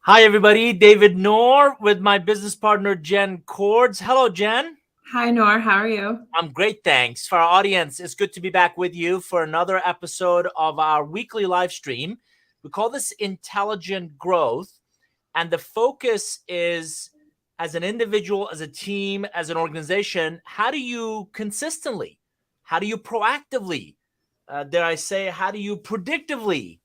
Hi, everybody. David Nour with my business partner, Jenn Cordz. Hello, Jenn. Hi, Nour. How are you? I'm great, thanks. For our audience, it's good to be back with you for another episode of our weekly live stream. We call this Intelligent Growth, and the focus is as an individual, as a team, as an organization, how do you consistently, how do you proactively, dare I say, how do you predictively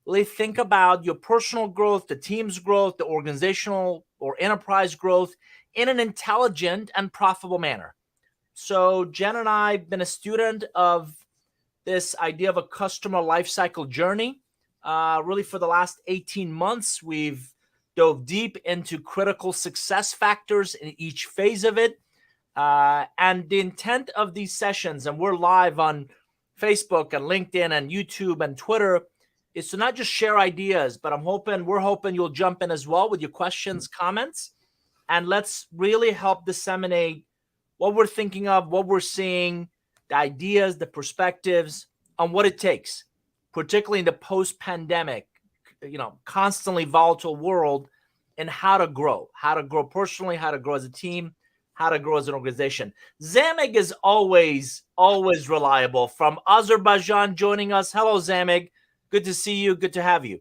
really think about your personal growth, the team's growth, the organizational or enterprise growth in an intelligent and profitable manner? So Jenn and I have been a student of this idea of a customer lifecycle journey. Really, for the last 18 months, we've dove deep into critical success factors in each phase of it. And the intent of these sessions, and we're live on Facebook and LinkedIn and YouTube and Twitter, is to not just share ideas, but we're hoping you'll jump in as well with your questions, comments, and let's really help disseminate what we're thinking of, what we're seeing, the ideas, the perspectives on what it takes, particularly in the post-pandemic, constantly volatile world, and how to grow personally, how to grow as a team, how to grow as an organization. Zamig is always reliable from Azerbaijan joining us. Hello, Zamig. Good to see you. Good to have you.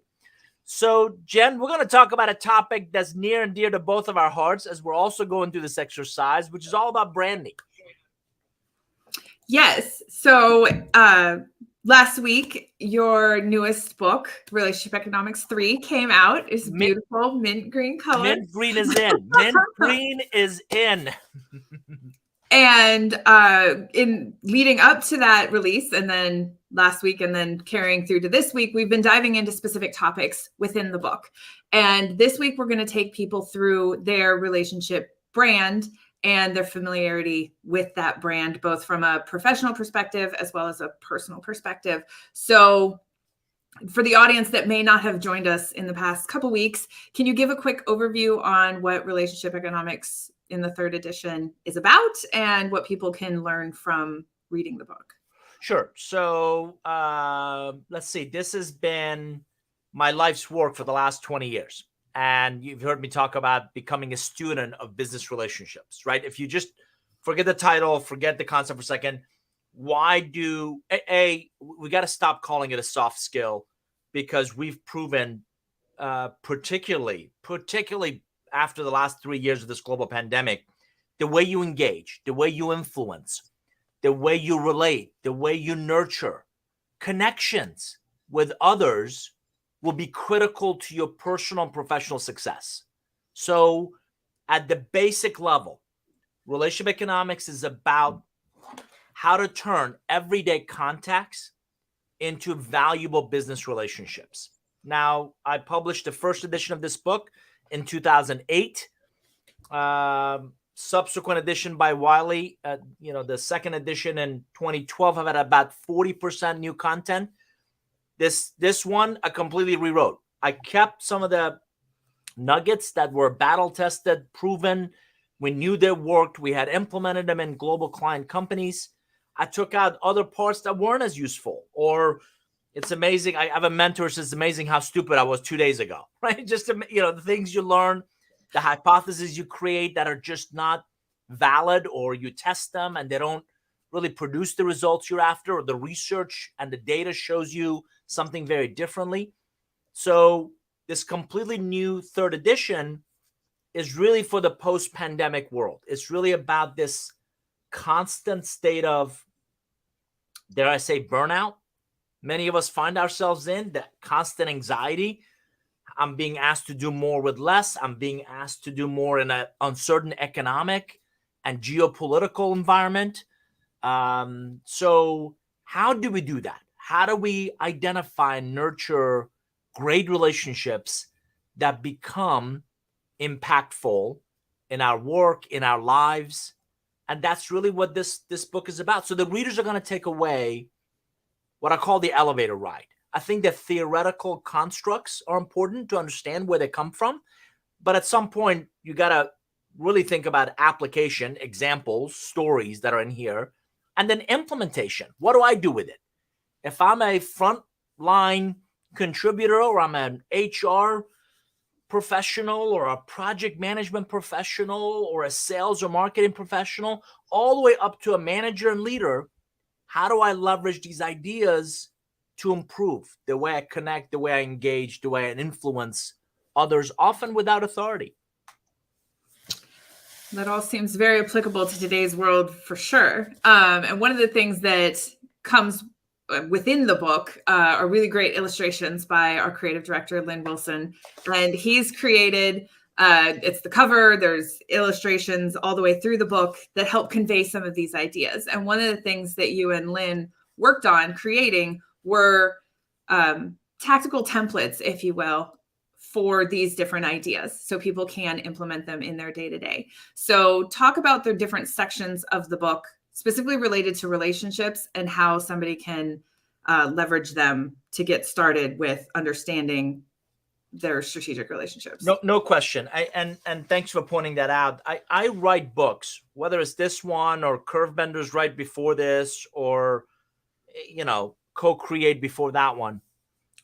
So, Jenn, we're going to talk about a topic that's near and dear to both of our hearts as we're also going through this exercise, which is all about branding. Yes. So last week, your newest book, Relationship Economics 3, came out. It's beautiful, mint green color. Mint green is in. Mint green is in. And in leading up to that release, and then last week, and then carrying through to this week, we've been diving into specific topics within the book. And this week, we're going to take people through their relationship brand and their familiarity with that brand, both from a professional perspective as well as a personal perspective. So for the audience that may not have joined us in the past couple weeks, can you give a quick overview on what Relationship Economics in the third edition is about and what people can learn from reading the book? Sure. So let's see. This has been my life's work for the last 20 years. And you've heard me talk about becoming a student of business relationships, right? If you just forget the title, forget the concept for a second, why do we got to stop calling it a soft skill, because we've proven, particularly after the last 3 years of this global pandemic, the way you engage, the way you influence, the way you relate, the way you nurture connections with others will be critical to your personal and professional success. So at the basic level, relationship economics is about how to turn everyday contacts into valuable business relationships. Now, I published the first edition of this book in 2008. Subsequent edition by Wiley, the second edition in 2012 have had about 40% new content. This one I completely rewrote. I kept some of the nuggets that were battle tested, proven. We knew they worked. We had implemented them in global client companies. I took out other parts that weren't as useful. Or it's amazing. I have a mentor who says it's amazing how stupid I was 2 days ago, right? Just the things you learn, the hypotheses you create that are just not valid, or you test them and they don't really produce the results you're after, or the research and the data shows you something very differently. So this completely new third edition is really for the post-pandemic world. It's really about this constant state of, dare I say, burnout. Many of us find ourselves in that constant anxiety. I'm being asked to do more with less. I'm being asked to do more in an uncertain economic and geopolitical environment. So how do we do that? How do we identify and nurture great relationships that become impactful in our work, in our lives? And that's really what this book is about. So the readers are going to take away what I call the elevator ride. I think that theoretical constructs are important to understand where they come from. But at some point, you got to really think about application, examples, stories that are in here, and then implementation. What do I do with it? If I'm a frontline contributor or I'm an HR professional or a project management professional or a sales or marketing professional, all the way up to a manager and leader, how do I leverage these ideas to improve the way I connect, the way I engage, the way I influence others, often without authority? That all seems very applicable to today's world for sure. And one of the things that comes within the book are really great illustrations by our creative director, Lynn Wilson. And he's created, it's the cover, there's illustrations all the way through the book that help convey some of these ideas. And one of the things that you and Lynn worked on creating were tactical templates, if you will, for these different ideas so people can implement them in their day-to-day. So talk about the different sections of the book specifically related to relationships and how somebody can leverage them to get started with understanding their strategic relationships. No question. And thanks for pointing that out. I write books, whether it's this one or Curve Benders right before this, or, Co-Create before that one.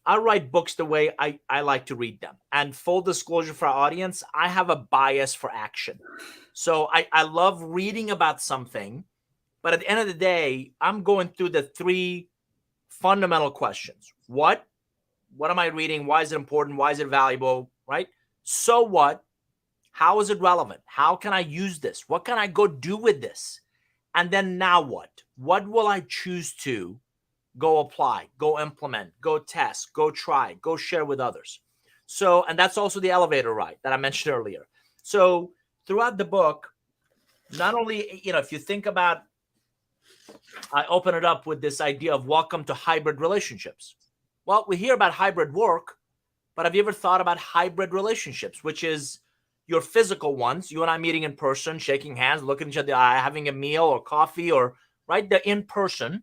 I write books the way I like to read them. And full disclosure for our audience, I have a bias for action. So I love reading about something, but at the end of the day, I'm going through the three fundamental questions. What am I reading? Why is it important? Why is it valuable? Right? So what? How is it relevant? How can I use this? What can I go do with this? And then now what? What will I choose to go apply, go implement, go test, go try, go share with others? So, and that's also the elevator ride that I mentioned earlier. So throughout the book, not only, if you think about, I open it up with this idea of welcome to hybrid relationships. Well, we hear about hybrid work, but have you ever thought about hybrid relationships, which is your physical ones, you and I meeting in person, shaking hands, looking each other in the eye, having a meal or coffee, or right, the in-person,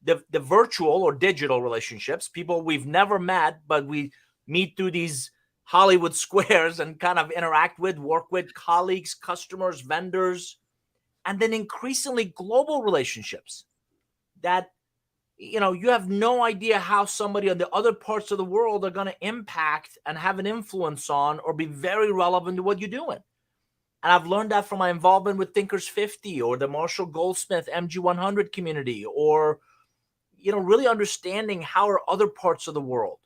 the virtual or digital relationships, people we've never met, but we meet through these Hollywood squares and kind of interact with, work with colleagues, customers, vendors, and then increasingly global relationships that, you have no idea how somebody on the other parts of the world are going to impact and have an influence on or be very relevant to what you're doing. And I've learned that from my involvement with Thinkers 50 or the Marshall Goldsmith MG 100 community, or really understanding how are other parts of the world.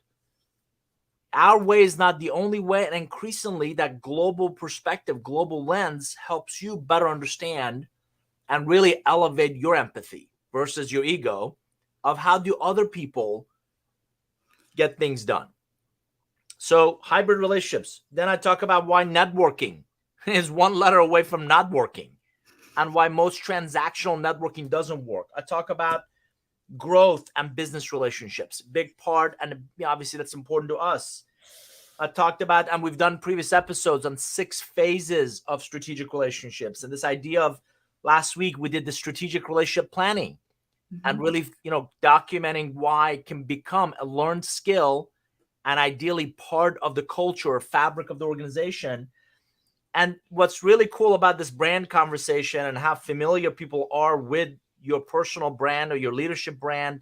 Our way is not the only way, and increasingly that global perspective, global lens helps you better understand and really elevate your empathy versus your ego of how do other people get things done. So hybrid relationships. Then I talk about why networking is one letter away from not working and why most transactional networking doesn't work. I talk about growth and business relationships, big part, and obviously that's important to us. I talked about, and we've done previous episodes on 6 phases of strategic relationships, and this idea of last week we did the strategic relationship planning, and really, documenting why it can become a learned skill and ideally part of the culture or fabric of the organization. And what's really cool about this brand conversation and how familiar people are with your personal brand or your leadership brand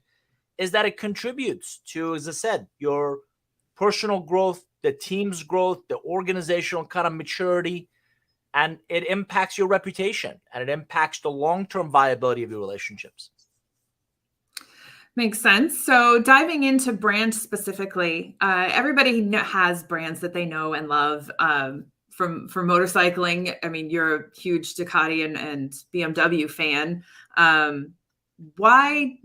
is that it contributes to, as I said, your personal growth, the team's growth, the organizational kind of maturity, and it impacts your reputation and it impacts the long-term viability of your relationships. Makes sense. So diving into brand specifically, everybody has brands that they know and love. From motorcycling, I mean, you're a huge Ducati and BMW fan. Why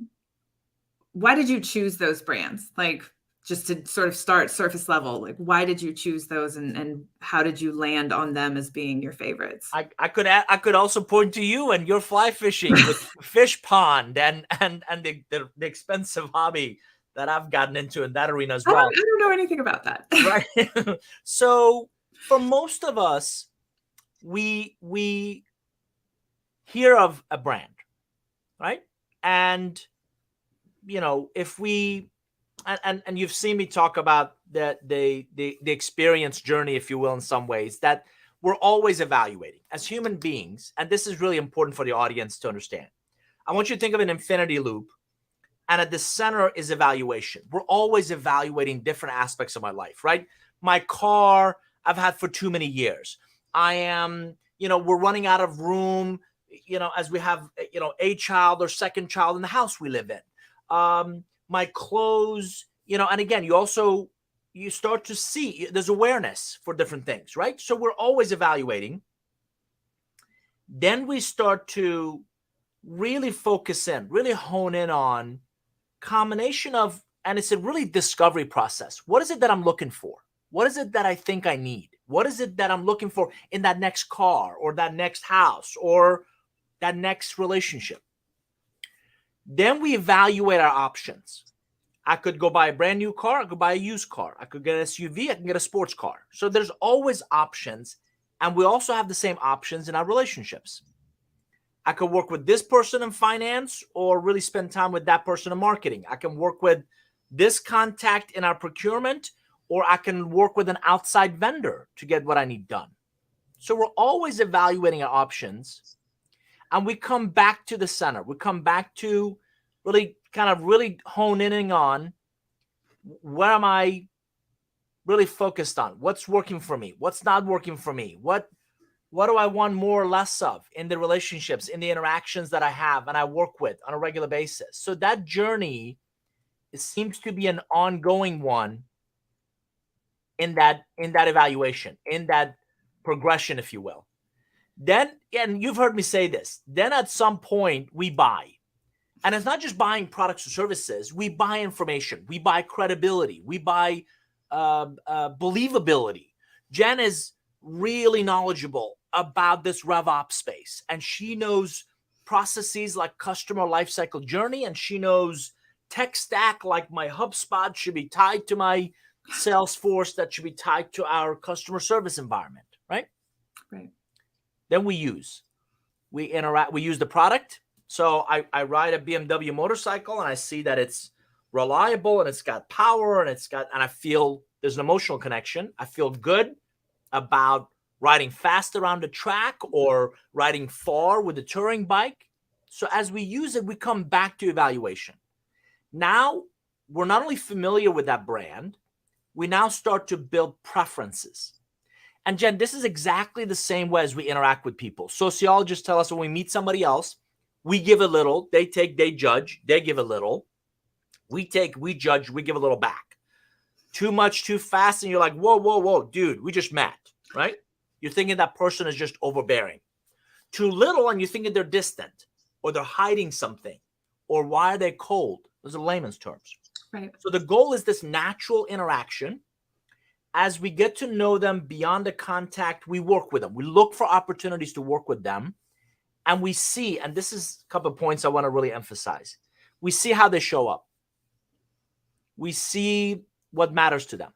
did you choose those brands? Like, just to sort of start surface level, like, why did you choose those, and how did you land on them as being your favorites? I could also point to you and your fly fishing with Fish Pond and the expensive hobby that I've gotten into in that arena as well. I don't know anything about that. Right. So for most of us, we hear of a brand, right? And if we and you've seen me talk about the experience journey, if you will, in some ways, that we're always evaluating as human beings. And this is really important for the audience to understand. I want you to think of an infinity loop, and at the center is evaluation. We're always evaluating different aspects of my life, right? My car, I've had for too many years. I am, we're running out of room, as we have, a child or second child in the house we live in. My clothes, and again, you start to see there's awareness for different things, right? So we're always evaluating. Then we start to really focus in, really hone in on combination of, and it's a really discovery process. What is it that I'm looking for? What is it that I think I need? What is it that I'm looking for in that next car or that next house or that next relationship? Then we evaluate our options. I could go buy a brand new car. I could buy a used car. I could get an SUV. I can get a sports car. So there's always options. And we also have the same options in our relationships. I could work with this person in finance or really spend time with that person in marketing. I can work with this contact in our procurement, or I can work with an outside vendor to get what I need done. So we're always evaluating our options, and we come back to the center. We come back to really hone in on where am I really focused on? What's working for me? What's not working for me? What do I want more or less of in the relationships, in the interactions that I have and I work with on a regular basis? So that journey, it seems to be an ongoing one in that evaluation, in that progression, if you will. Then, and you've heard me say this, then at some point we buy. And it's not just buying products or services. We buy information. We buy credibility. We buy believability. Jenn is really knowledgeable about this RevOps space, and she knows processes like customer lifecycle journey, and she knows tech stack like my HubSpot should be tied to my Salesforce, that should be tied to our customer service environment, right? Right. Then we use the product. So I ride a BMW motorcycle and I see that it's reliable and it's got power and I feel there's an emotional connection. I feel good about riding fast around the track or riding far with a touring bike. So as we use it, we come back to evaluation. Now we're not only familiar with that brand, we now start to build preferences. And Jenn, this is exactly the same way as we interact with people. Sociologists tell us when we meet somebody else, we give a little, they take, they judge, they give a little. We take, we judge, we give a little back. Too much, too fast, and you're like, whoa, dude, we just met, right? You're thinking that person is just overbearing. Too little, and you're thinking they're distant, or they're hiding something, or why are they cold? Those are layman's terms. Right. So the goal is this natural interaction. As we get to know them beyond the contact, we work with them. We look for opportunities to work with them. And we see, and this is a couple of points I want to really emphasize. We see how they show up. We see what matters to them.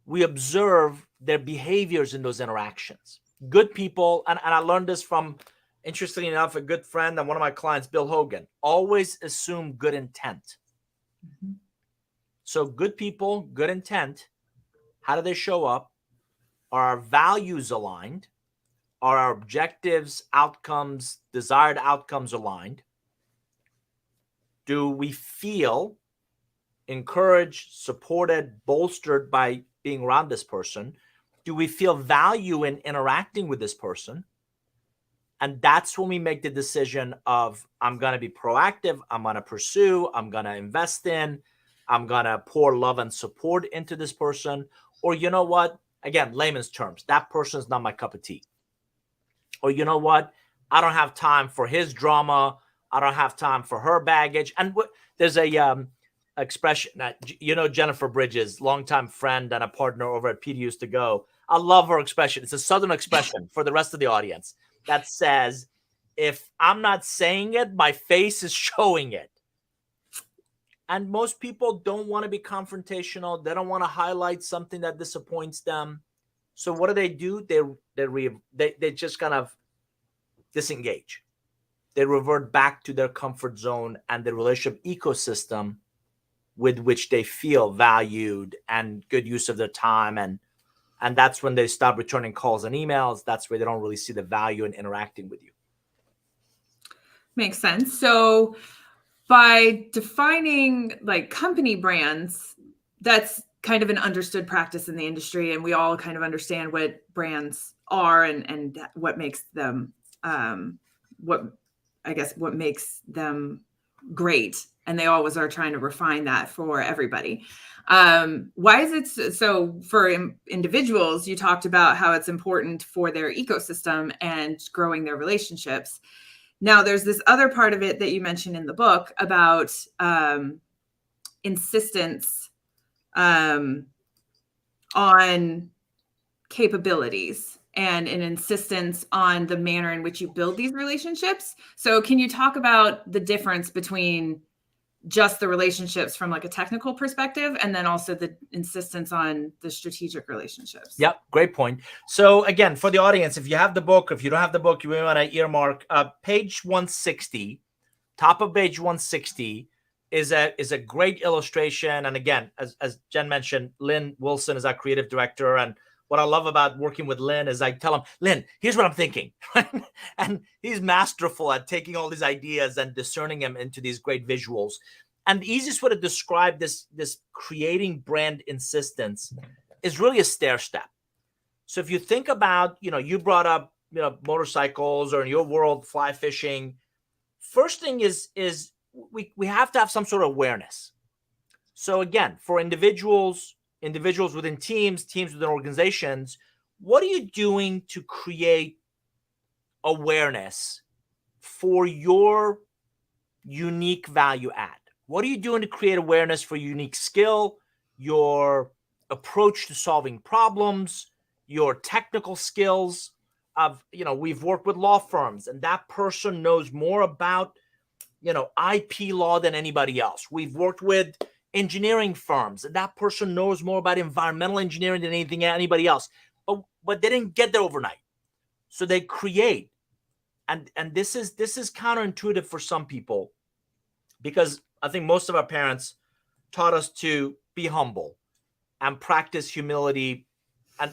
We observe their behaviors in those interactions. Good people, and I learned this from, interestingly enough, a good friend and one of my clients, Bill Hogan, always assume good intent. Mm-hmm. So good people, good intent, how do they show up? Are our values aligned? Are our objectives, outcomes, desired outcomes aligned? Do we feel encouraged, supported, bolstered by being around this person? Do we feel value in interacting with this person? And that's when we make the decision of, I'm going to be proactive, I'm going to pursue, I'm going to invest in, I'm going to pour love and support into this person. Or you know what? Again, layman's terms, that person's not my cup of tea. Or you know what? I don't have time for his drama. I don't have time for her baggage. And there's a expression that, Jennifer Bridges, longtime friend and a partner over at PD Used to Go. I love her expression. It's a Southern expression for the rest of the audience that says, if I'm not saying it, my face is showing it. And most people don't want to be confrontational. They don't want to highlight something that disappoints them. So what do? They just kind of disengage. They revert back to their comfort zone and the relationship ecosystem with which they feel valued and good use of their time. And that's when they stop returning calls and emails. That's where they don't really see the value in interacting with you. Makes sense. So by defining like company brands, that's kind of an understood practice in the industry, and we all kind of understand what brands are and what makes them what makes them great, and they always are trying to refine that for everybody. Why is it so for individuals? You talked about how it's important for their ecosystem and growing their relationships. Now there's this other part of it that you mentioned in the book about insistence on capabilities and an insistence on the manner in which you build these relationships. So can you talk about the difference between just the relationships from like a technical perspective and then also the insistence on the strategic relationships? Yep, great point. So again, for the audience, if you have the book, if you don't have the book, you may want to earmark page 160, top of page 160 is a great illustration. And again, as Jenn mentioned, Lynn Wilson is our creative director. And what I love about working with Lynn is I tell him, Lynn, here's what I'm thinking. And he's masterful at taking all these ideas and discerning them into these great visuals. And the easiest way to describe this creating brand insistence is really a stair step. So if you think about, you brought up, motorcycles, or in your world, fly fishing. First thing is we have to have some sort of awareness. So again, for individuals within teams within organizations, what are you doing to create awareness for your unique value add? What are you doing to create awareness for unique skill, your approach to solving problems, your technical skills? We've worked with law firms, and that person knows more about IP law than anybody else. We've worked with engineering firms, and that person knows more about environmental engineering than anybody else. But they didn't get there overnight. So they create. And this is counterintuitive for some people, because I think most of our parents taught us to be humble and practice humility.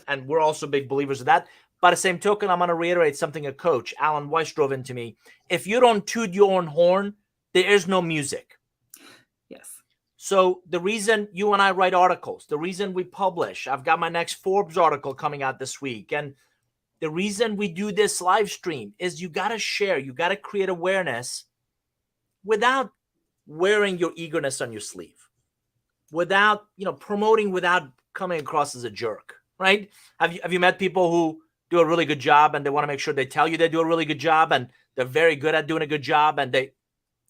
And we're also big believers of that. By the same token, I'm going to reiterate something a coach, Alan Weiss, drove into me. If you don't toot your own horn, there is no music. Yes. So the reason you and I write articles, the reason we publish, I've got my next Forbes article coming out this week. And the reason we do this live stream is you got to share, you got to create awareness without wearing your eagerness on your sleeve, without, promoting without coming across as a jerk, right? Have you met people who do a really good job and they want to make sure they tell you they do a really good job and they're very good at doing a good job, and they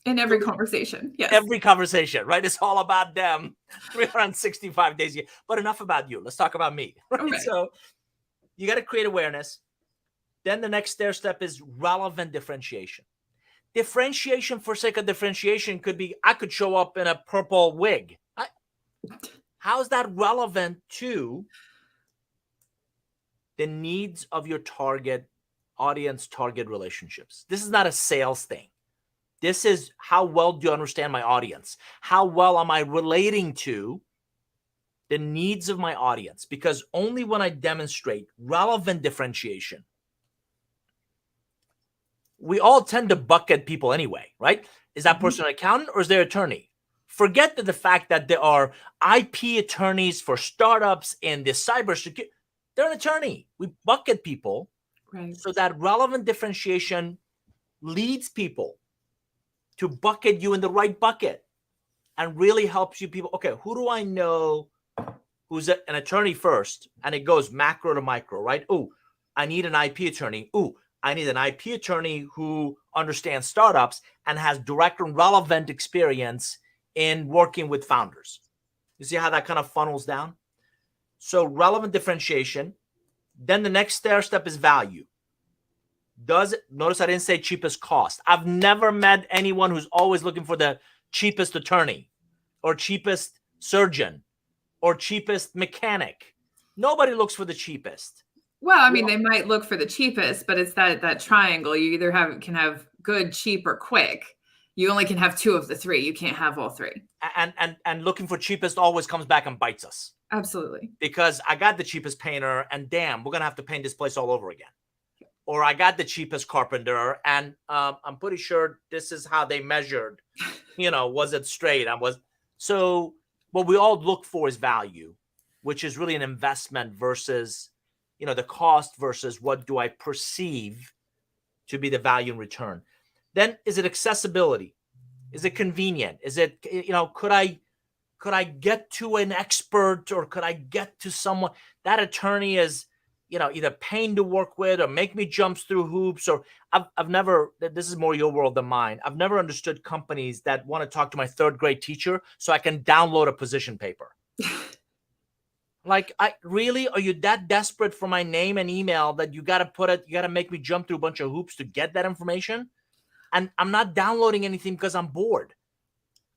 in every conversation, yes, every conversation, right? It's all about them 365 days a year. But enough about you. Let's talk about me, right? Okay. So you got to create awareness. Then the next stair step is relevant differentiation. Differentiation for sake of differentiation could be, I could show up in a purple wig. How's that relevant to the needs of your target audience, target relationships? This is not a sales thing. This is, how well do you understand my audience? How well am I relating to the needs of my audience? Because only when I demonstrate relevant differentiation, we all tend to bucket people anyway, right? Is that person an accountant or is their attorney? Forget the fact that there are IP attorneys for startups in the cybersecurity. They're an attorney. We bucket people. Right. So that relevant differentiation leads people to bucket you in the right bucket and really helps you people. Okay, who do I know who's an attorney first? And it goes macro to micro, right? Oh, I need an IP attorney. Oh, I need an IP attorney who understands startups and has direct and relevant experience in working with founders. You see how that kind of funnels down? So relevant differentiation. Then the next stair step is value. Notice I didn't say cheapest cost. I've never met anyone who's always looking for the cheapest attorney or cheapest surgeon or cheapest mechanic. Nobody looks for the cheapest. Well, I mean, they might look for the cheapest, but it's that triangle. You either can have good, cheap, or quick. You only can have two of the three. You can't have all three. And looking for cheapest always comes back and bites us. Absolutely. Because I got the cheapest painter, and damn, we're gonna have to paint this place all over again. Or I got the cheapest carpenter, and I'm pretty sure this is how they measured. Was it straight? So what we all look for is value. which is really an investment versus, the cost versus what do I perceive to be the value in return. Then is it accessibility? Is it convenient? Is it, could I get to an expert, or could I get to someone? That attorney is, either pain to work with or make me jump through hoops, or I've never, this is more your world than mine. I've never understood companies that want to talk to my third grade teacher so I can download a position paper. Like, are you that desperate for my name and email that you got to make me jump through a bunch of hoops to get that information? And I'm not downloading anything because I'm bored.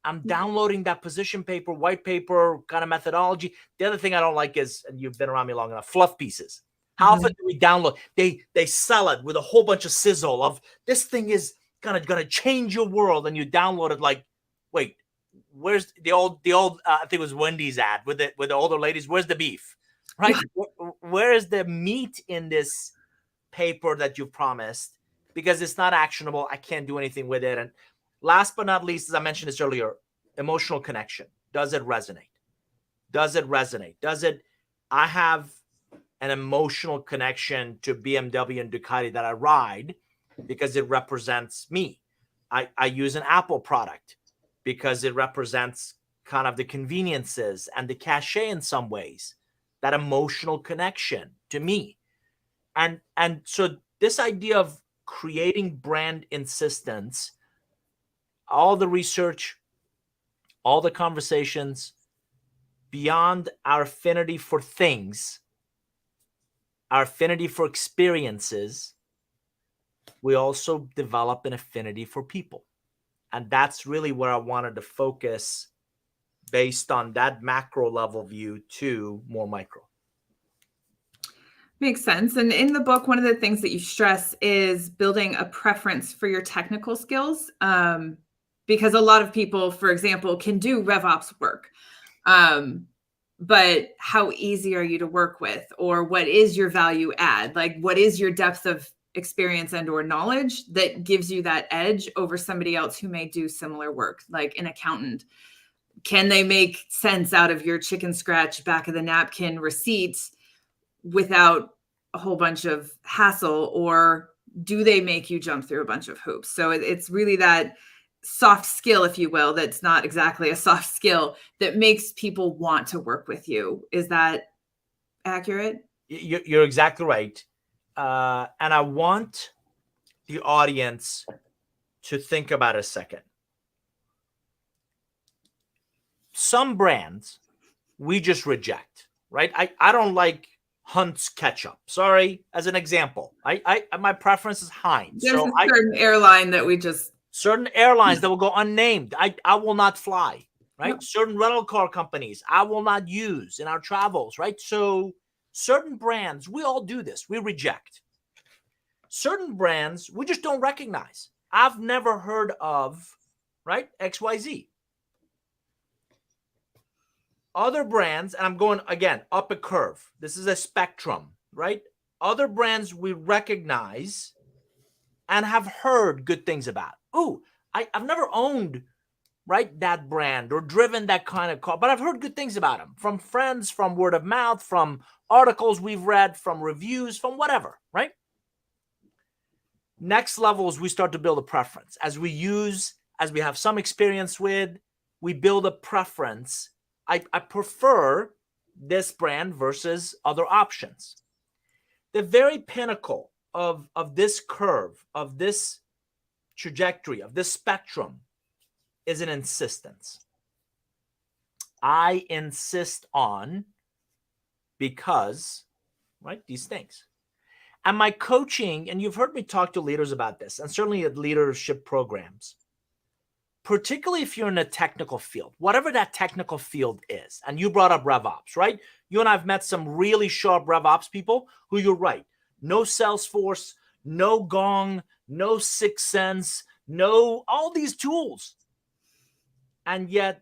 I'm downloading that position paper, white paper kind of methodology. The other thing I don't like is, and you've been around me long enough, fluff pieces. How often do we download? They sell it with a whole bunch of sizzle of this thing is gonna change your world, and you download it like, wait, where's the old I think it was Wendy's ad with the older ladies? Where's the beef? Right? Where is the meat in this paper that you promised? Because it's not actionable. I can't do anything with it. And last but not least, as I mentioned this earlier, emotional connection. Does it resonate? I have an emotional connection to BMW and Ducati that I ride because it represents me. I use an Apple product because it represents kind of the conveniences and the cachet in some ways, that emotional connection to me. And so this idea of creating brand insistence, all the research, all the conversations, beyond our affinity for things, our affinity for experiences, we also develop an affinity for people. And that's really where I wanted to focus, based on that macro level view to more micro. Makes sense. And in the book, one of the things that you stress is building a preference for your technical skills. Because a lot of people, for example, can do RevOps work. But how easy are you to work with? Or what is your value add? Like, what is your depth of experience and or knowledge that gives you that edge over somebody else who may do similar work, like an accountant? Can they make sense out of your chicken scratch back of the napkin receipts without a whole bunch of hassle, or do they make you jump through a bunch of hoops? So it's really that soft skill, if you will, that's not exactly a soft skill, that makes people want to work with you. Is that accurate? You're exactly right. And I want the audience to think about it a second. Some brands we just reject, right? I don't like Hunt's ketchup. Sorry, as an example. My preference is Heinz. There's a certain airline that we just... Certain airlines that will go unnamed, I will not fly, right? Yep. Certain rental car companies I will not use in our travels, right? So certain brands, we all do this. We reject. Certain brands we just don't recognize. I've never heard of, right? XYZ. Other brands, and I'm going, again, up a curve. This is a spectrum, right? Other brands we recognize and have heard good things about. Ooh, I've never owned, right, that brand or driven that kind of car, but I've heard good things about them from friends, from word of mouth, from articles we've read, from reviews, from whatever, right? Next level is we start to build a preference. As we have some experience with, we build a preference. I prefer this brand versus other options. The very pinnacle of this curve, of this trajectory, of this spectrum, is an insistence. I insist on because, right, these things. And my coaching, and you've heard me talk to leaders about this, and certainly at leadership programs, particularly if you're in a technical field, whatever that technical field is. And you brought up RevOps, right? You and I have met some really sharp RevOps people who, you're right, no Salesforce, no Gong, no Sixth Sense, no all these tools. And yet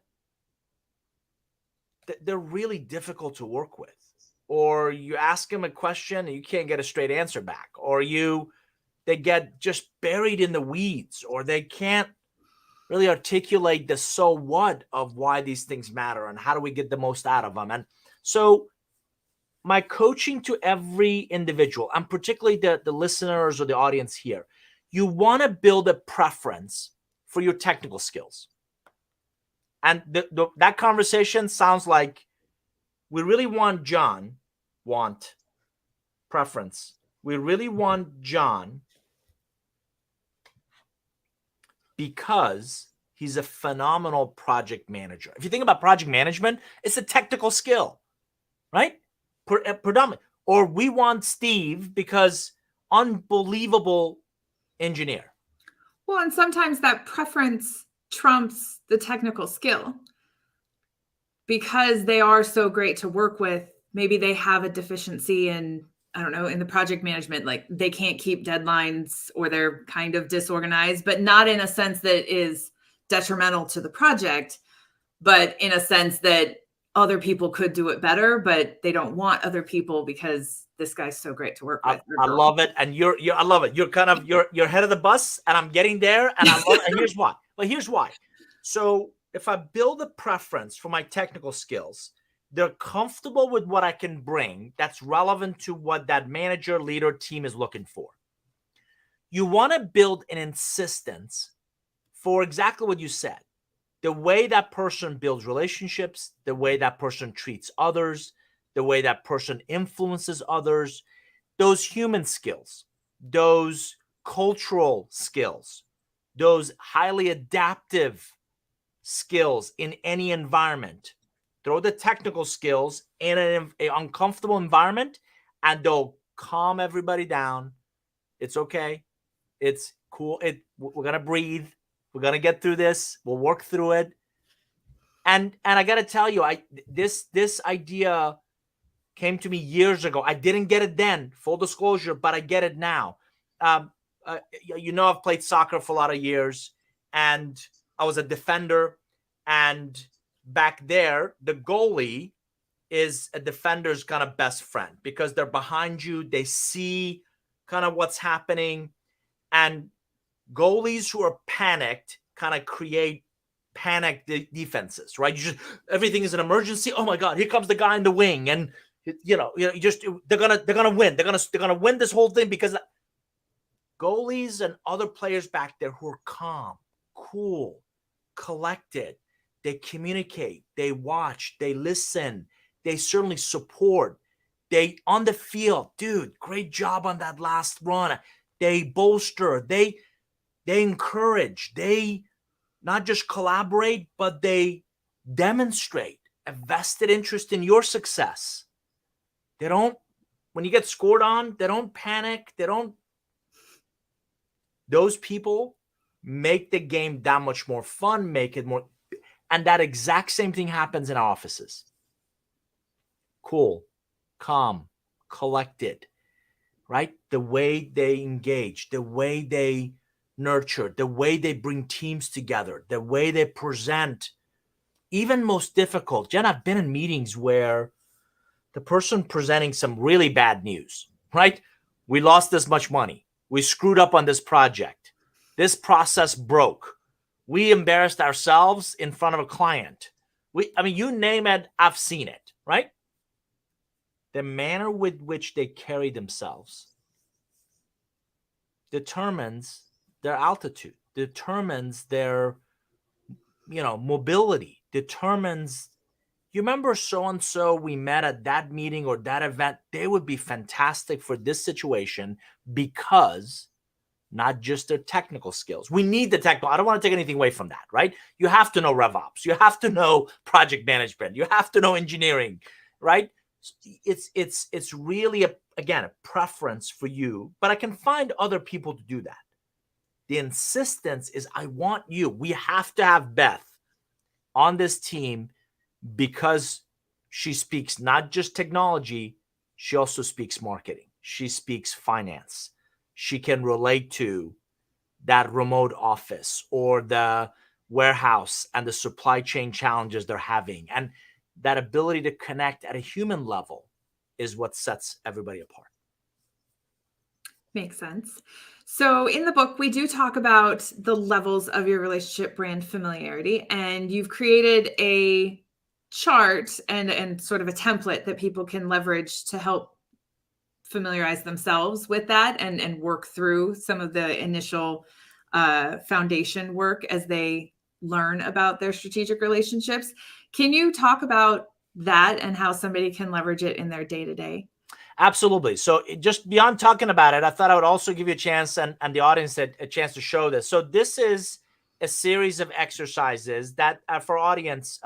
they're really difficult to work with. Or you ask them a question and you can't get a straight answer back. Or they get just buried in the weeds, or they can't really articulate the so what of why these things matter and how do we get the most out of them. And so my coaching to every individual, and particularly the listeners or the audience here, you want to build a preference for your technical skills. And that conversation sounds like we really want preference. We really want John because he's a phenomenal project manager. If you think about project management, it's a technical skill, right? Predominant. Or we want Steve because unbelievable engineer. Well, and sometimes that preference trumps the technical skill because they are so great to work with. Maybe they have a deficiency in, I don't know, in the project management, like they can't keep deadlines or they're kind of disorganized, but not in a sense that is detrimental to the project, but in a sense that other people could do it better, but they don't want other people because this guy's so great to work with. I love it. And I love it. You're kind of, you're head of the bus and I'm getting there and I love it. And here's why. But here's why. So if I build a preference for my technical skills, they're comfortable with what I can bring that's relevant to what that manager, leader, team is looking for. You want to build an insistence for exactly what you said. The way that person builds relationships, the way that person treats others, the way that person influences others, those human skills, those cultural skills, those highly adaptive skills in any environment. Throw the technical skills in an uncomfortable environment and they'll calm everybody down. It's okay. It's cool. We're going to breathe. We're going to get through this. We'll work through it. And I got to tell you, this idea came to me years ago. I didn't get it then, full disclosure, but I get it now. I've played soccer for a lot of years and I was a defender. And back there, the goalie is a defender's kind of best friend because they're behind you. They see kind of what's happening. And goalies who are panicked kind of create panic defenses, right? Everything is an emergency. Oh my God, here comes the guy in the wing. And they're gonna win. They're gonna win this whole thing because goalies and other players back there who are calm, cool, collected, they communicate, they watch, they listen, they certainly support. They on the field, dude, great job on that last run. They bolster, they encourage, they not just collaborate, but they demonstrate a vested interest in your success. They don't, when you get scored on, they don't panic. Those people make the game that much more fun, make it more. And that exact same thing happens in our offices. Cool, calm, collected, right? The way they engage, the way they nurture, the way they bring teams together, the way they present, even most difficult. Jenn, I've been in meetings where the person presenting some really bad news, right? We lost this much money. We screwed up on this project. This process broke. We embarrassed ourselves in front of a client. You name it, I've seen it, right? The manner with which they carry themselves determines their altitude, determines their, mobility, determines, you remember so-and-so we met at that meeting or that event, they would be fantastic for this situation because not just their technical skills. We need the technical. I don't want to take anything away from that, right? You have to know RevOps. You have to know project management. You have to know engineering, right? It's really, a preference for you, but I can find other people to do that. The insistence is, I want you. We have to have Beth on this team because she speaks not just technology, she also speaks marketing. She speaks finance. She can relate to that remote office or the warehouse and the supply chain challenges they're having. And that ability to connect at a human level is what sets everybody apart. Makes sense. So in the book, we do talk about the levels of your relationship brand familiarity, and you've created a chart and sort of a template that people can leverage to help familiarize themselves with that and work through some of the initial foundation work as they learn about their strategic relationships. Can you talk about that and how somebody can leverage it in their day-to-day? Absolutely. So just beyond talking about it, I thought I would also give you a chance and the audience a chance to show this. So this is a series of exercises that for audience,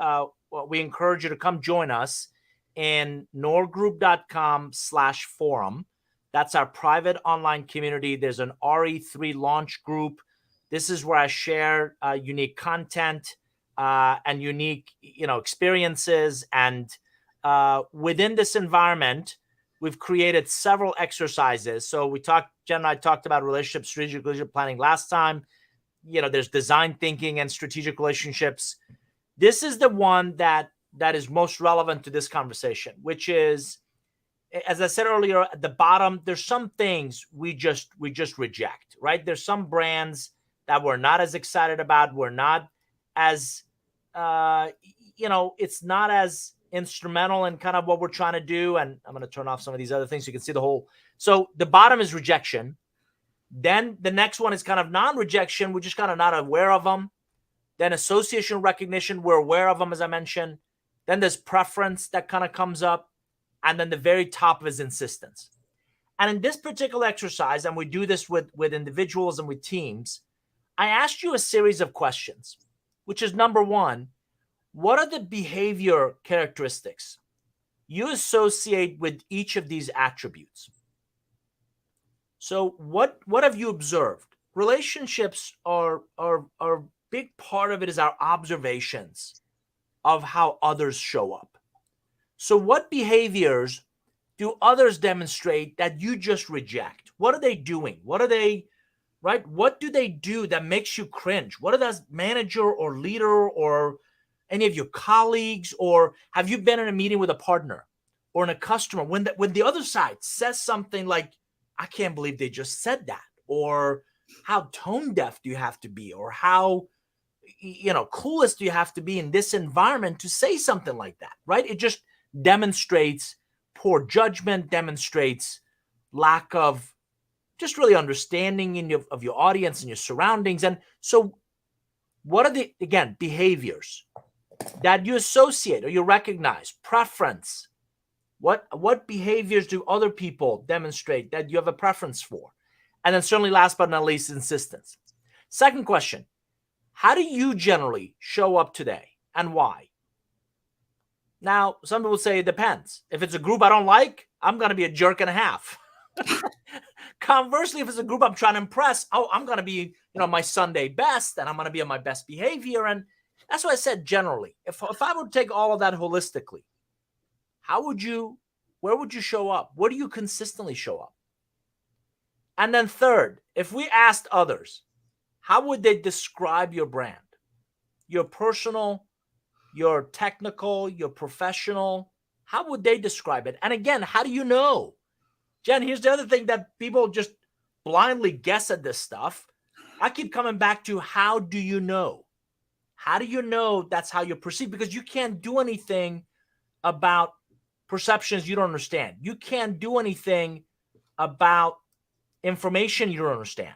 we encourage you to come join us in nourgroup.com/forum. That's our private online community. There's an RE3 launch group. This is where I share unique content and unique, experiences. And within this environment, we've created several exercises. So Jen and I talked about strategic relationship planning last time. There's design thinking and strategic relationships. This is the one that is most relevant to this conversation, which is, as I said earlier, at the bottom, there's some things we just reject, right? There's some brands that we're not as excited about. We're not as, it's not as instrumental in kind of what we're trying to do. And I'm going to turn off some of these other things so you can see the whole. So the bottom is rejection. Then the next one is kind of non-rejection. We're just kind of not aware of them. Then association recognition, we're aware of them, as I mentioned. Then there's preference that kind of comes up. And then the very top is insistence. And in this particular exercise, and we do this with individuals and with teams, I asked you a series of questions, which is number one, what are the behavior characteristics you associate with each of these attributes? So what have you observed? Relationships are a big part of it is our observations of how others show up. So what behaviors do others demonstrate that you just reject? What are they doing? What are they, right? What do they do that makes you cringe? What are that manager or leader or any of your colleagues, or have you been in a meeting with a partner or in a customer when the other side says something like, I can't believe they just said that, or how tone deaf do you have to be, or how, coolest do you have to be in this environment to say something like that, right? It just demonstrates poor judgment, demonstrates lack of just really understanding of your audience and your surroundings. And so what are the, again, behaviors that you associate or you recognize? Preference. What behaviors do other people demonstrate that you have a preference for? And then certainly last but not least, insistence. Second question, how do you generally show up today and why? Now, some people say it depends. If it's a group I don't like, I'm going to be a jerk and a half. Conversely, if it's a group I'm trying to impress, I'm going to be, my Sunday best, and I'm going to be on my best behavior. And that's what I said generally. If I would take all of that holistically, where would you show up? Where do you consistently show up? And then third, if we asked others, how would they describe your brand? Your personal, your technical, your professional, how would they describe it? And again, how do you know? Jen, here's the other thing that people just blindly guess at this stuff. I keep coming back to, how do you know? How do you know that's how you're perceived? Because you can't do anything about perceptions you don't understand. You can't do anything about information you don't understand.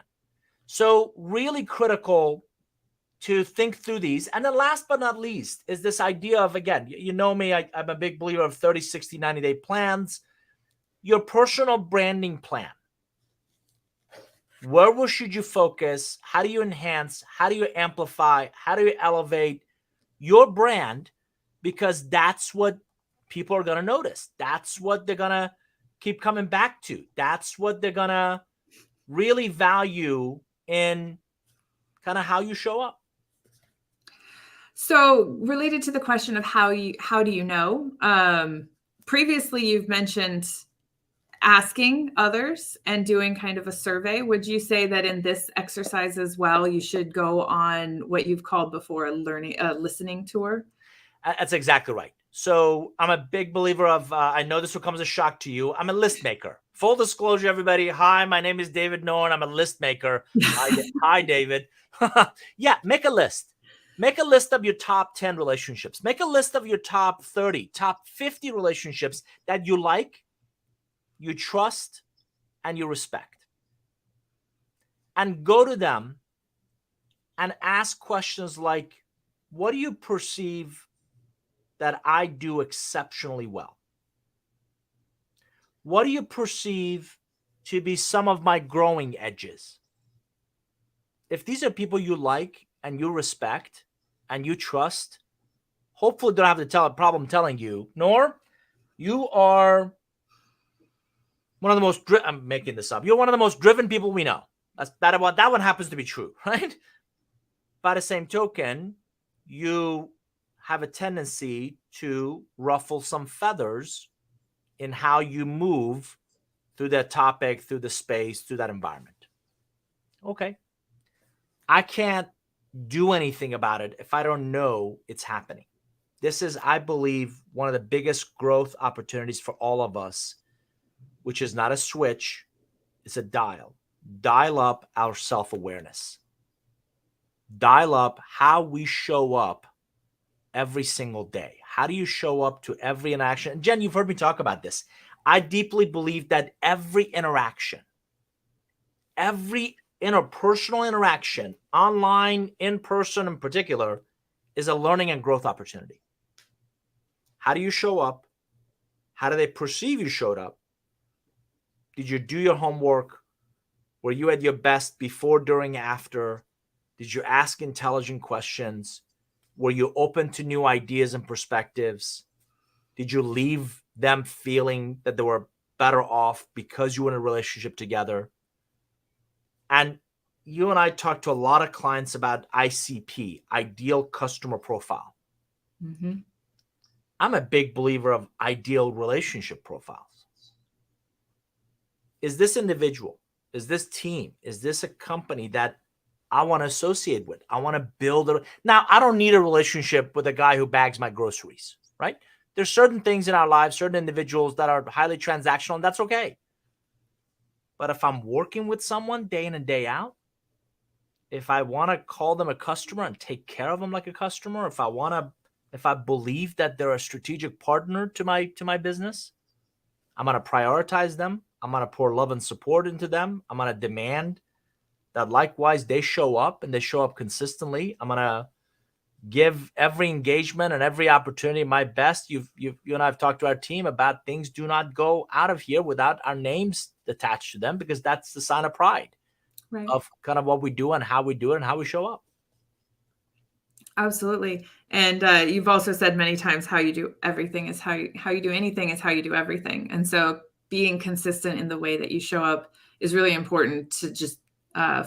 So really critical to think through these. And then last but not least is this idea of, again, you know me, I'm a big believer of 30, 60, 90-day plans. Your personal branding plan. Where should you focus? How do you enhance? How do you amplify? How do you elevate your brand? Because that's what people are going to notice. That's what they're going to keep coming back to. That's what they're going to really value in kind of how you show up. So related to the question of how do you know? Previously, you've mentioned asking others and doing kind of a survey. Would you say that in this exercise as well, you should go on what you've called before a listening tour? That's exactly right. So I'm a big believer of, I know this will come as a shock to you, I'm a list maker. Full disclosure, everybody. Hi, my name is David Nour, and I'm a list maker. Hi, David. Yeah, make a list. Make a list of your top 10 relationships. Make a list of your top 30, top 50 relationships that you like, you trust, and you respect. And go to them and ask questions like, what do you perceive that I do exceptionally well? What do you perceive to be some of my growing edges? If these are people you like and you respect and you trust, hopefully they don't have to problem telling you, Nour, you are one of the most, I'm making this up. You're one of the most driven people we know. That one happens to be true, right? By the same token, you have a tendency to ruffle some feathers in how you move through that topic, through the space, through that environment. Okay. I can't do anything about it if I don't know it's happening. This is, I believe, one of the biggest growth opportunities for all of us, which is not a switch, it's a dial. Dial up our self-awareness. Dial up how we show up every single day. How do you show up to every interaction? And Jenn, you've heard me talk about this. I deeply believe that every interaction, every interpersonal interaction, online, in person in particular, is a learning and growth opportunity. How do you show up? How do they perceive you showed up? Did you do your homework? Were you at your best before, during, after? Did you ask intelligent questions? Were you open to new ideas and perspectives? Did you leave them feeling that they were better off because you were in a relationship together? And you and I talked to a lot of clients about ICP, ideal customer profile. Mm-hmm. I'm a big believer of ideal relationship profiles. Is this individual? Is this team? Is this a company that I want to associate with? I want to build a. Now, I don't need a relationship with a guy who bags my groceries, right? There's certain things in our lives, certain individuals that are highly transactional, and that's okay. But if I'm working with someone day in and day out, if I want to call them a customer and take care of them like a customer, if I believe that they're a strategic partner to my business, I'm going to prioritize them. I'm going to pour love and support into them. I'm going to demand that likewise they show up and they show up consistently. I'm going to give every engagement and every opportunity my best. You and I have talked to our team about things do not go out of here without our names attached to them, because that's the sign of pride, Right. of kind of what we do and how we do it and how we show up. Absolutely. And you've also said many times, how you do everything is how you do anything is how you do everything. And so being consistent in the way that you show up is really important to just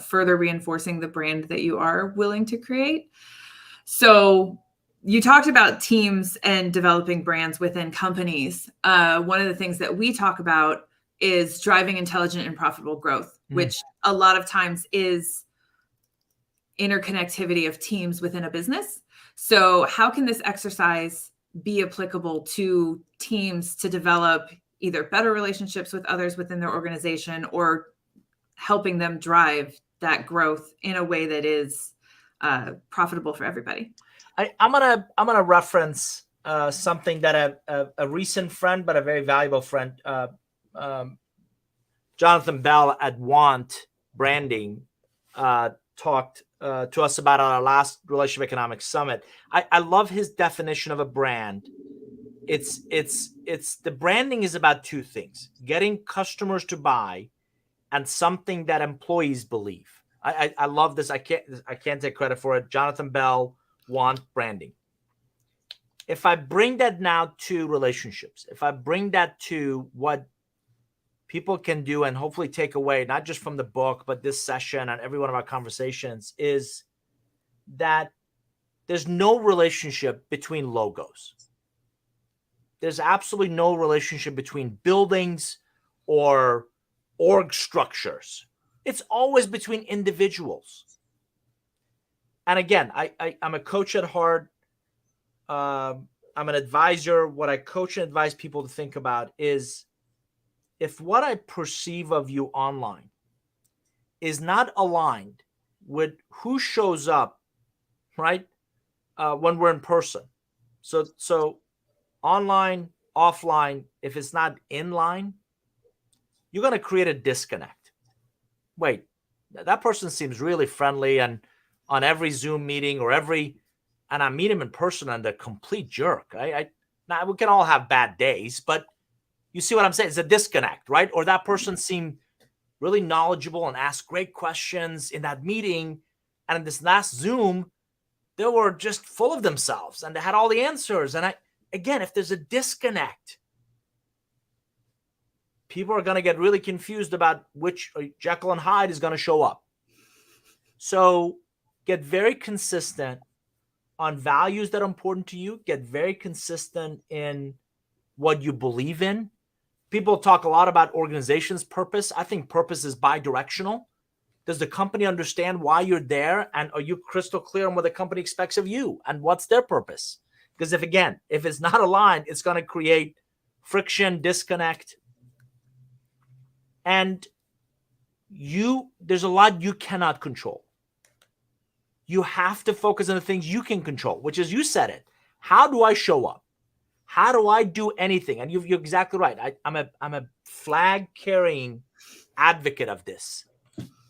further reinforcing the brand that you are willing to create. So you talked about teams and developing brands within companies. One of the things that we talk about is driving intelligent and profitable growth, which a lot of times is interconnectivity of teams within a business. So how can this exercise be applicable to teams to develop either better relationships with others within their organization, or helping them drive that growth in a way that is profitable for everybody? I'm gonna reference something that a recent friend, but a very valuable friend, Jonathan Bell at Want Branding, talked to us about on our last Relationship Economics Summit. I love his definition of a brand. It's the branding is about two things: getting customers to buy, and something that employees believe. I love this. I can't take credit for it. Jonathan Bell, Want Branding. If I bring that now to relationships, if I bring that to what people can do and hopefully take away, not just from the book, but this session and every one of our conversations, is that there's no relationship between logos. There's absolutely no relationship between buildings or org structures. It's always between individuals. And again, I'm a coach at heart. I'm an advisor. What I coach and advise people to think about is, if what I perceive of you online is not aligned with who shows up, right, when we're in person. So online, offline, if it's not in line, you're going to create a disconnect. Wait, that person seems really friendly, and on every Zoom meeting and I meet him in person and they're a complete jerk. Now we can all have bad days, but you see what I'm saying? It's a disconnect, right? Or that person seemed really knowledgeable and asked great questions in that meeting, and in this last Zoom, they were just full of themselves and they had all the answers. And again, if there's a disconnect, people are going to get really confused about which Jekyll and Hyde is going to show up. So get very consistent on values that are important to you. Get very consistent in what you believe in. People talk a lot about organization's purpose. I think purpose is bi-directional. Does the company understand why you're there? And are you crystal clear on what the company expects of you and what's their purpose? Because if it's not aligned, it's going to create friction, disconnect. And there's a lot you cannot control. You have to focus on the things you can control, which is, you said it. How do I show up? How do I do anything? And you're exactly right. I'm a flag-carrying advocate of this.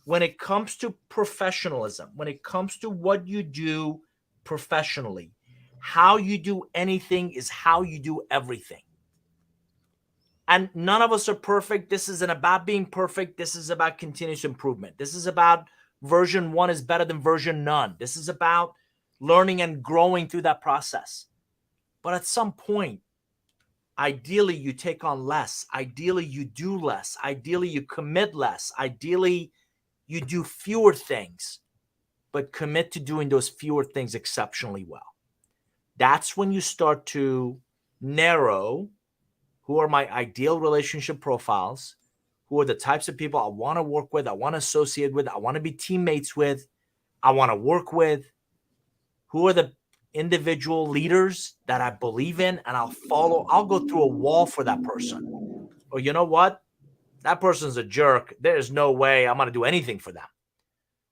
When it comes to professionalism, when it comes to what you do professionally, how you do anything is how you do everything. And none of us are perfect. This isn't about being perfect. This is about continuous improvement. This is about version 1 is better than version none. This is about learning and growing through that process. But at some point, ideally, you take on less. Ideally, you do less. Ideally, you commit less. Ideally, you do fewer things, but commit to doing those fewer things exceptionally well. That's when you start to narrow who are my ideal relationship profiles, who are the types of people I want to work with, I want to associate with, I want to be teammates with, I want to work with, who are the individual leaders that I believe in, and I'll follow. I'll go through a wall for that person. Or you know what? That person's a jerk. There's no way I'm going to do anything for them.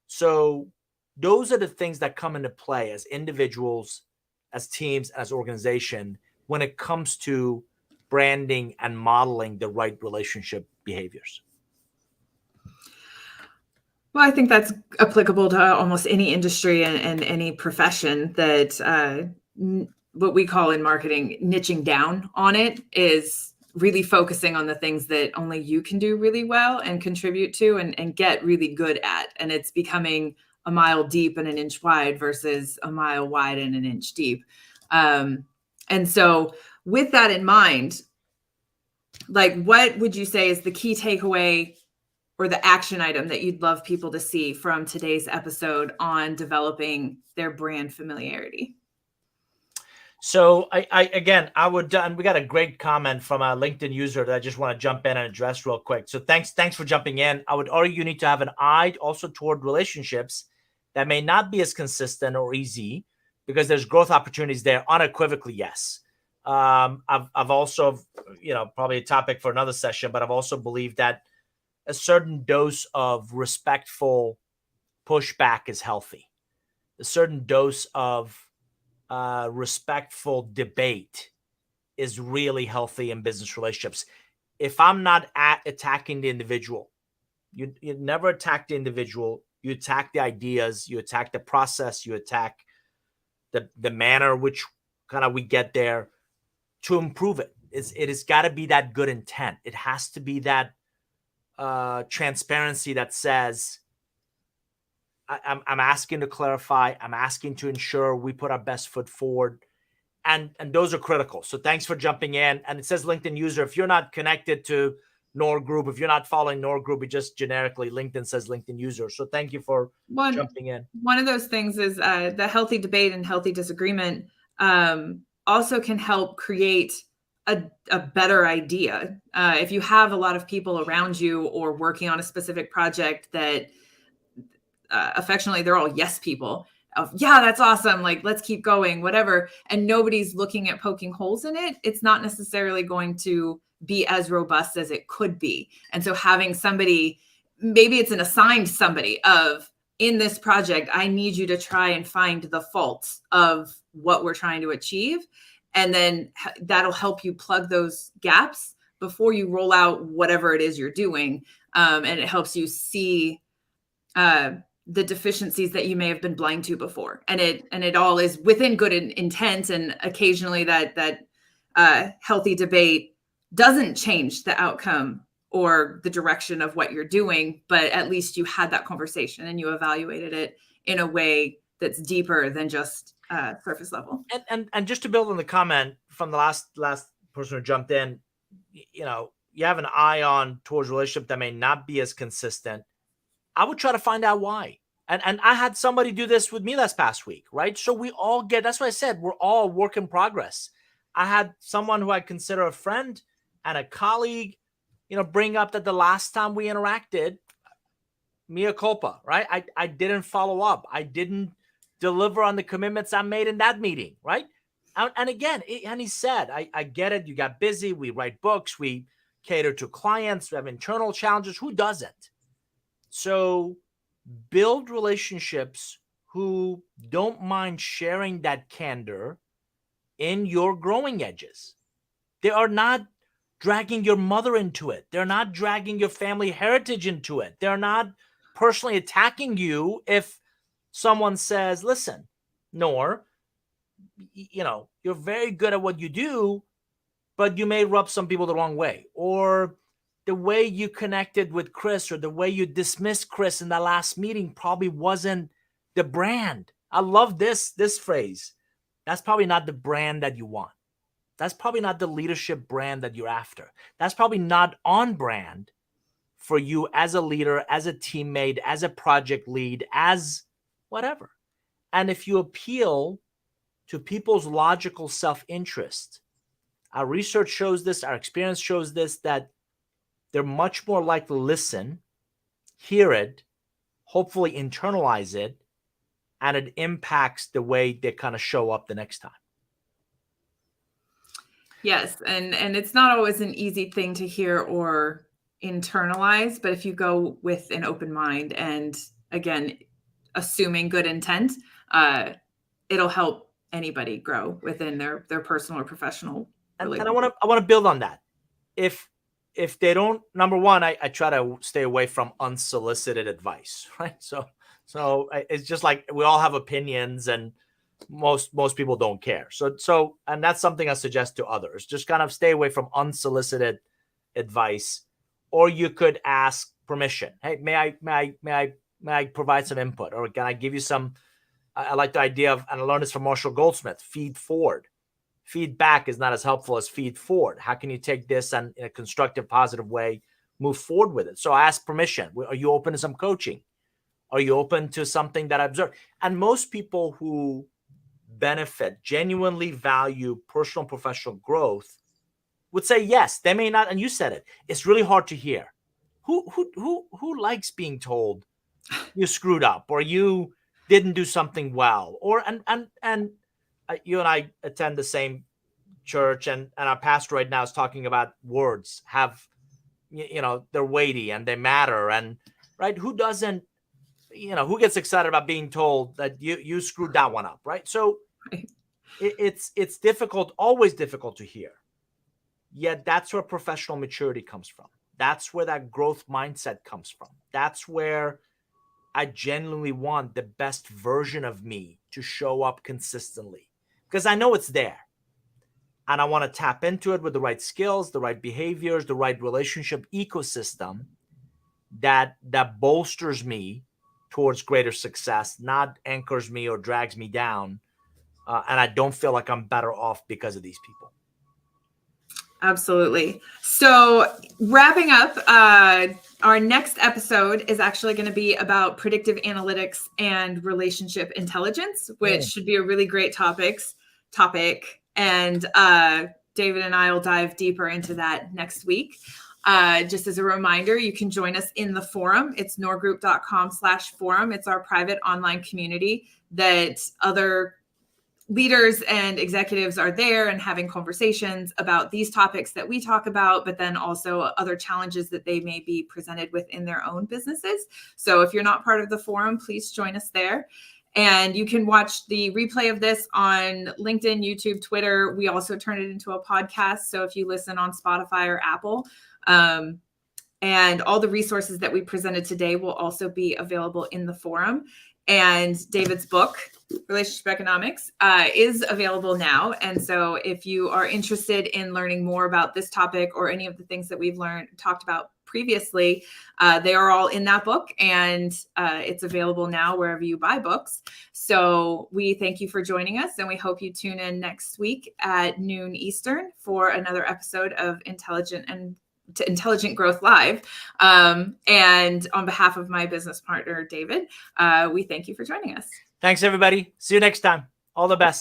So those are the things that come into play as individuals, as teams, as organization, when it comes to branding and modeling the right relationship behaviors. Well, I think that's applicable to almost any industry and any profession, that what we call in marketing niching down on it is really focusing on the things that only you can do really well and contribute to and get really good at. And it's becoming a mile deep and an inch wide versus a mile wide and an inch deep. And so with that in mind, like, what would you say is the key takeaway or the action item that you'd love people to see from today's episode on developing their brand familiarity? So I would, and we got a great comment from a LinkedIn user that I just want to jump in and address real quick. So thanks for jumping in. I would argue you need to have an eye also toward relationships that may not be as consistent or easy, because there's growth opportunities there. Unequivocally, yes. I've also, probably a topic for another session, but I've also believed that a certain dose of respectful pushback is healthy. A certain dose of respectful debate is really healthy in business relationships. If I'm not attacking the individual, you never attack the individual. You attack the ideas, you attack the process, you attack the manner which kind of we get there to improve it. It has got to be that good intent. It has to be that transparency that says, I'm asking to clarify. I'm asking to ensure we put our best foot forward. And those are critical. So thanks for jumping in. And it says LinkedIn user. If you're not connected to Nour Group, if you're not following Nour Group, it just generically LinkedIn says LinkedIn user. So thank you for jumping in. One of those things is the healthy debate and healthy disagreement also can help create a better idea. If you have a lot of people around you or working on a specific project that affectionately, they're all yes people. Yeah, that's awesome. Like, let's keep going, whatever. And nobody's looking at poking holes in it. It's not necessarily going to be as robust as it could be. And so having somebody, maybe it's an assigned somebody of, in this project, I need you to try and find the faults of what we're trying to achieve. And then that'll help you plug those gaps before you roll out whatever it is you're doing. And it helps you see the deficiencies that you may have been blind to before. And it all is within good intent. And occasionally that healthy debate doesn't change the outcome or the direction of what you're doing, but at least you had that conversation and you evaluated it in a way that's deeper than just surface level. And just to build on the comment from the last person who jumped in, you have an eye on towards relationship that may not be as consistent. I would try to find out why. And I had somebody do this with me last past week, right? So we all that's why I said we're all a work in progress. I had someone who I consider a friend and a colleague, bring up that the last time we interacted, mea culpa, right? I didn't follow up. I didn't deliver on the commitments I made in that meeting, right? And again, and he said, I get it. You got busy. We write books. We cater to clients. We have internal challenges. Who doesn't? So build relationships who don't mind sharing that candor in your growing edges. They are not dragging your mother into it. They're not dragging your family heritage into it. They're not personally attacking you if someone says, listen, Nour, you're very good at what you do, but you may rub some people the wrong way. Or the way you connected with Chris or the way you dismissed Chris in the last meeting probably wasn't the brand. I love this phrase. That's probably not the brand that you want. That's probably not the leadership brand that you're after. That's probably not on brand for you as a leader, as a teammate, as a project lead, as whatever. And if you appeal to people's logical self-interest, our research shows this, our experience shows this, that they're much more likely to listen, hear it, hopefully internalize it, and it impacts the way they kind of show up the next time. Yes, and it's not always an easy thing to hear or internalize, but if you go with an open mind and, again, assuming good intent, it'll help anybody grow within their personal or professional relationship. And I want to build on that. If they don't, number one, I try to stay away from unsolicited advice, right? So it's just like we all have opinions and most people don't care. So and that's something I suggest to others. Just kind of stay away from unsolicited advice, or you could ask permission. Hey, may I provide some input, or can I give you some? I like the idea of, and I learned this from Marshall Goldsmith, feed forward. Feedback is not as helpful as feed forward. How can you take this and in a constructive, positive way, move forward with it? So I ask permission. Are you open to some coaching? Are you open to something that I observe? And most people who benefit, genuinely value personal and professional growth would say yes. They may not, and you said it. It's really hard to hear. Who likes being told you screwed up or you didn't do something well? Or and you and I attend the same church, and our pastor right now is talking about words have, they're weighty and they matter, and right? Who doesn't? Who gets excited about being told that you screwed that one up, right? So it's difficult, always difficult to hear. Yet that's where professional maturity comes from. That's where that growth mindset comes from. That's where I genuinely want the best version of me to show up consistently, because I know it's there. And I want to tap into it with the right skills, the right behaviors, the right relationship ecosystem that bolsters me towards greater success, not anchors me or drags me down. And I don't feel like I'm better off because of these people. Absolutely. So wrapping up, our next episode is actually going to be about predictive analytics and relationship intelligence, which should be a really great topic. And David and I will dive deeper into that next week. Just as a reminder, you can join us in the forum. It's nourgroup.com/forum. It's our private online community that other leaders and executives are there and having conversations about these topics that we talk about, but then also other challenges that they may be presented with in their own businesses. So if you're not part of the forum, please join us there. And you can watch the replay of this on LinkedIn, YouTube, Twitter. We also turn it into a podcast. So if you listen on Spotify or Apple, and all the resources that we presented today will also be available in the forum. And David's book, Relationship Economics, is available now. And so if you are interested in learning more about this topic or any of the things that we've talked about previously, they are all in that book, and it's available now wherever you buy books. So we thank you for joining us, and we hope you tune in next week at noon Eastern for another episode of Intelligent Growth Live. And on behalf of my business partner, David, we thank you for joining us. Thanks, everybody. See you next time. All the best.